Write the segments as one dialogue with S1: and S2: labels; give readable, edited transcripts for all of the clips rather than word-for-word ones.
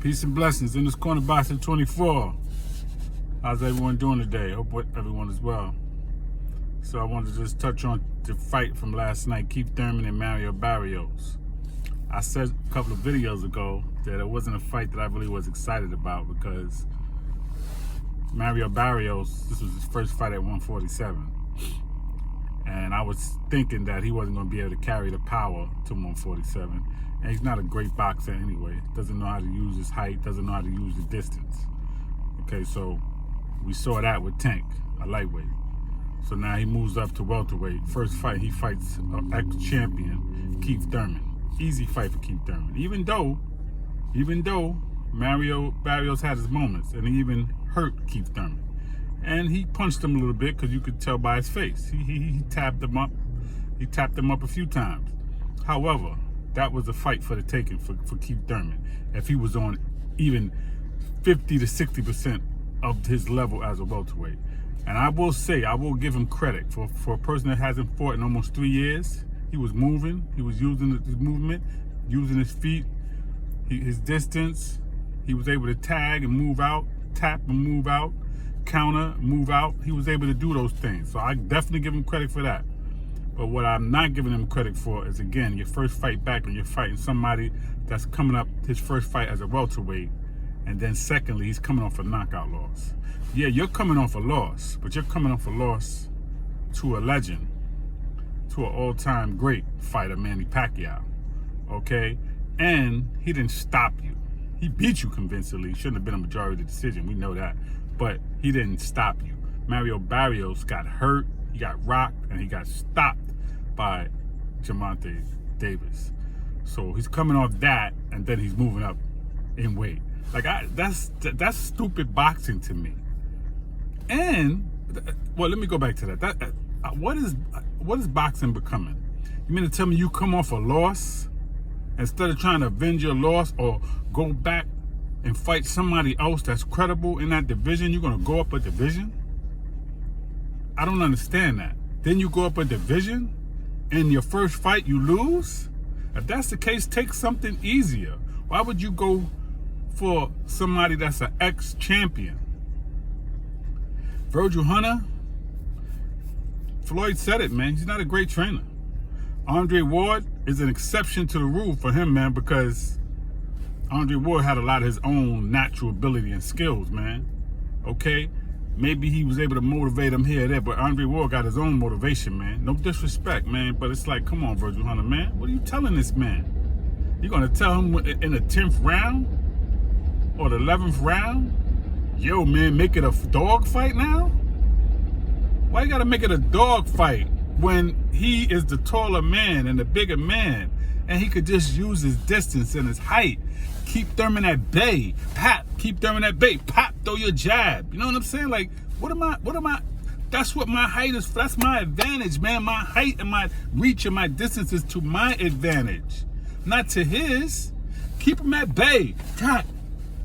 S1: Peace and blessings in this corner box at 24. How's everyone doing today? Hope everyone is well. So I wanted to just touch on the fight from last night, Keith Thurman and Mario Barrios. I said a couple of videos ago that it wasn't a fight that I really was excited about because Mario Barrios, this was his first fight at 147. And I was thinking that he wasn't going to be able to carry the power to 147. And he's not a great boxer anyway. Doesn't know how to use his height, doesn't know how to use the distance. Okay, so we saw that with Tank, a lightweight. So now he moves up to welterweight. First fight, he fights an ex-champion, Keith Thurman. Easy fight for Keith Thurman. Even though Mario Barrios had his moments, and he even hurt Keith Thurman. And he punched him a little bit because you could tell by his face. He tapped him up. He tapped him up a few times. However, that was a fight for the taking for Keith Thurman. If he was on even 50 to 60% of his level as a welterweight. And I will say, I will give him credit for a person that hasn't fought in almost 3 years. He was moving. He was using his movement, using his feet, his distance. He was able to tag and move out, tap and move out, counter, move out. He was able to do those things. So I definitely give him credit for that. But what I'm not giving him credit for is, again, your first fight back and you're fighting somebody that's coming up his first fight as a welterweight. And then secondly, he's coming off a knockout loss. Yeah, you're coming off a loss, but you're coming off a loss to a legend, to an all-time great fighter, Manny Pacquiao, okay? And he didn't stop you. He beat you convincingly. Shouldn't have been a majority of the decision. We know that. But he didn't stop you. Mario Barrios got hurt, he got rocked, and he got stopped by Gervonta Davis. So he's coming off that, and then he's moving up in weight. Like, that's stupid boxing to me. And, well, let me go back to that. What is boxing becoming? You mean to tell me you come off a loss, instead of trying to avenge your loss or go back and fight somebody else that's credible in that division, you're going to go up a division? I don't understand that. Then you go up a division, and your first fight you lose? If that's the case, take something easier. Why would you go for somebody that's an ex-champion? Virgil Hunter, Floyd said it, man. He's not a great trainer. Andre Ward is an exception to the rule for him, man, because Andre Ward had a lot of his own natural ability and skills, man. Okay? Maybe he was able to motivate him here or there, but Andre Ward got his own motivation, man. No disrespect, man, but it's like, come on, Virgil Hunter, man. What are you telling this man? You gonna tell him in the 10th round or the 11th round, yo, man, make it a dog fight now? Why you gotta make it a dog fight when he is the taller man and the bigger man, and he could just use his distance and his height? Keep Thurman at bay. Pop, keep Thurman at bay. Pop, throw your jab. You know what I'm saying? Like, what am I? That's what my height is. That's my advantage, man. My height and my reach and my distance is to my advantage, not to his. Keep him at bay. Pop.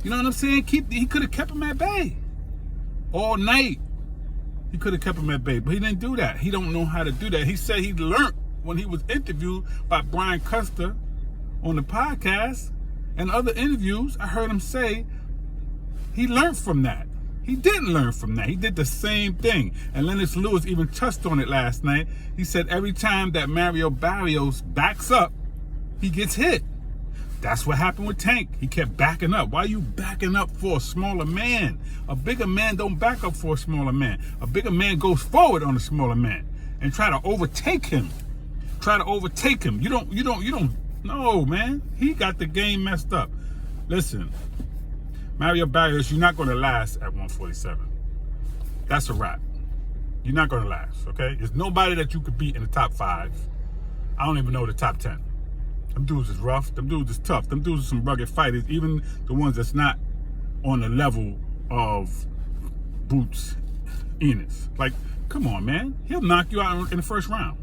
S1: You know what I'm saying? He could have kept him at bay all night. He could have kept him at bay, but he didn't do that. He don't know how to do that. He said he learned when he was interviewed by Brian Custer on the podcast and other interviews. I heard him say he learned from that. He didn't learn from that. He did the same thing. And Lennox Lewis even touched on it last night. He said every time that Mario Barrios backs up, he gets hit. That's what happened with Tank. He kept backing up. Why are you backing up for a smaller man? A bigger man don't back up for a smaller man. A bigger man goes forward on a smaller man and try to overtake him. You don't. No, man. He got the game messed up. Listen, Mario Barrios, you're not going to last at 147. That's a wrap. You're not going to last, okay? There's nobody that you could beat in the top 5. I don't even know the top 10. Them dudes is rough. Them dudes is tough. Them dudes are some rugged fighters. Even the ones that's not on the level of Boots Ennis. Like, come on, man. He'll knock you out in the first round.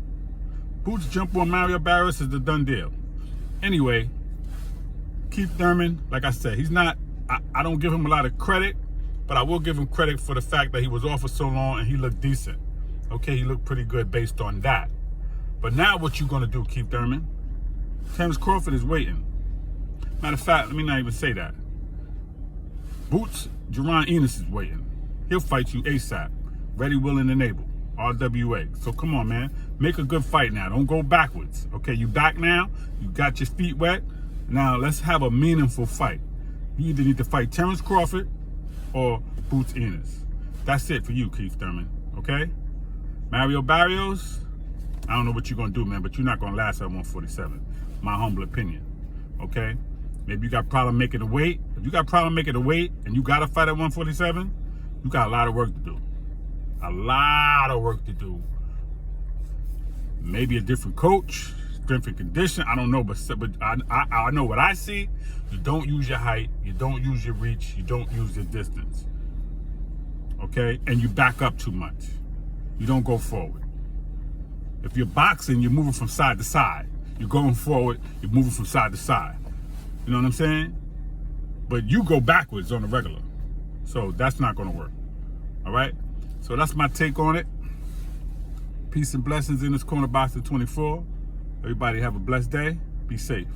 S1: Boots jump on Mario Barrios is the done deal. Anyway, Keith Thurman, like I said, he's not, I don't give him a lot of credit, but I will give him credit for the fact that he was off for so long and he looked decent. Okay, he looked pretty good based on that. But now what you gonna do, Keith Thurman? Terence Crawford is waiting. Matter of fact, let me not even say that. Boots, Jerron Enos is waiting. He'll fight you ASAP. Ready, willing, and able. RWA. So come on, man. Make a good fight now. Don't go backwards. Okay, you back now. You got your feet wet. Now let's have a meaningful fight. You either need to fight Terrence Crawford or Boots Enos. That's it for you, Keith Thurman. Okay? Mario Barrios, I don't know what you're going to do, man, but you're not going to last at 147. My humble opinion. Okay? Maybe you got a problem making the weight. If you got a problem making the weight and you got to fight at 147, you got a lot of work to do. A lot of work to do. Maybe a different coach, strength and condition. I don't know, but I know what I see. You don't use your height. You don't use your reach. You don't use your distance. Okay? And you back up too much. You don't go forward. If you're boxing, you're moving from side to side. You're going forward. You're moving from side to side. You know what I'm saying? But you go backwards on the regular. So that's not going to work. All right? So that's my take on it. Peace and blessings in this corner box at 24. Everybody have a blessed day. Be safe.